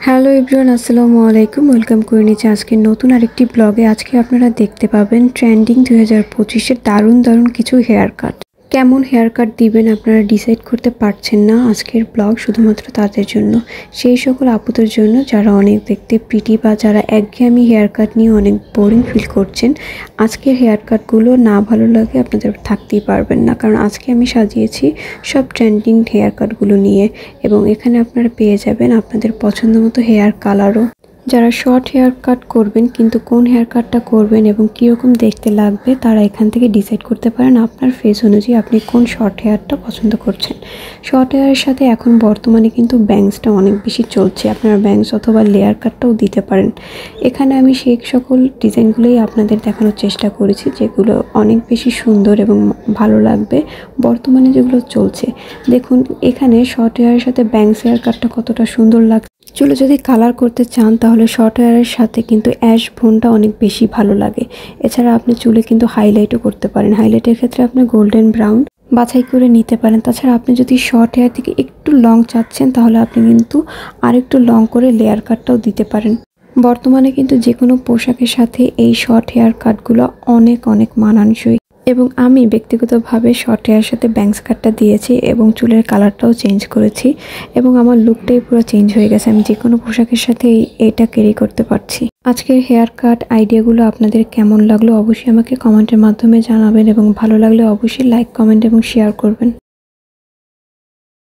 Hello everyone, আসসালামু আলাইকুম। Welcome করে নিচ্ছি আজকে নতুন আরেকটি ব্লগে। আজকে আপনারা দেখতে পাবেন ট্রেন্ডিং 2025-এর দারুণ দারুণ কিছু হেয়ার কাট। কেমন হেয়ার কাট দিবেন আপনারা ডিসাইড করতে পারছেন না। আজকের ব্লগ শুধুমাত্র তাদের জন্য, সেই সকল আপুদের জন্য যারা অনেক দেখতে প্রিটি বা যারা একঘেয়েমি হেয়ার কাট নিয়ে অনেক বোরিং ফিল করছেন। আজকের হেয়ার কাটগুলো না ভালো লাগে আপনাদের থাকতেই পারবেন না, কারণ আজকে আমি সাজিয়েছি সব ট্রেন্ডিং হেয়ার কাটগুলো নিয়ে, এবং এখানে আপনারা পেয়ে যাবেন আপনাদের পছন্দ মতো হেয়ার কালারও। যারা শর্ট হেয়ার কাট করবেন কিন্তু কোন হেয়ার কাটটা করবেন এবং কীরকম দেখতে লাগবে তারা এখান থেকে ডিসাইড করতে পারেন আপনার ফেস অনুযায়ী আপনি কোন শর্ট হেয়ারটা পছন্দ করছেন। শর্ট হেয়ারের সাথে এখন বর্তমানে কিন্তু ব্যাংসটা অনেক বেশি চলছে, আপনারা ব্যাংস অথবা লেয়ার কাটটাও দিতে পারেন। এখানে আমি সেই সকল ডিজাইনগুলোই আপনাদের দেখানোর চেষ্টা করেছি যেগুলো অনেক বেশি সুন্দর এবং ভালো লাগবে বর্তমানে যেগুলো চলছে। দেখুন এখানে শর্ট হেয়ারের সাথে ব্যাংস হেয়ার কাটটা কতটা সুন্দর লাগছে। চুলে যদি কালার করতে চান তাহলে শর্ট হেয়ারের সাথে কিন্তু অ্যাশ ভোনটা অনেক বেশি ভালো লাগে। এছাড়া আপনি চুলে কিন্তু হাইলাইটও করতে পারেন। হাইলাইটের ক্ষেত্রে আপনি গোল্ডেন ব্রাউন বাছাই করে নিতে পারেন। তাছাড়া আপনি যদি শর্ট হেয়ার থেকে একটু লং চাচ্ছেন তাহলে আপনি কিন্তু আরেকটু লং করে লেয়ার কাটটাও দিতে পারেন। বর্তমানে কিন্তু যে কোনো পোশাকের সাথে এই শর্ট হেয়ার কাটগুলো অনেক অনেক মানানসই, এবং আমি ব্যক্তিগতভাবে শর্ট হেয়ারের সাথে ব্যাংস কাটটা দিয়েছি এবং চুলের কালারটাও চেঞ্জ করেছি, এবং আমার লুকটাই পুরো চেঞ্জ হয়ে গেছে। আমি যে কোনো পোশাকের সাথে এটা ক্যারি করতে পারছি। আজকের হেয়ার কাট আইডিয়াগুলো আপনাদের কেমন লাগলো অবশ্যই আমাকে কমেন্টের মাধ্যমে জানাবেন, এবং ভালো লাগলে অবশ্যই লাইক, কমেন্ট এবং শেয়ার করবেন।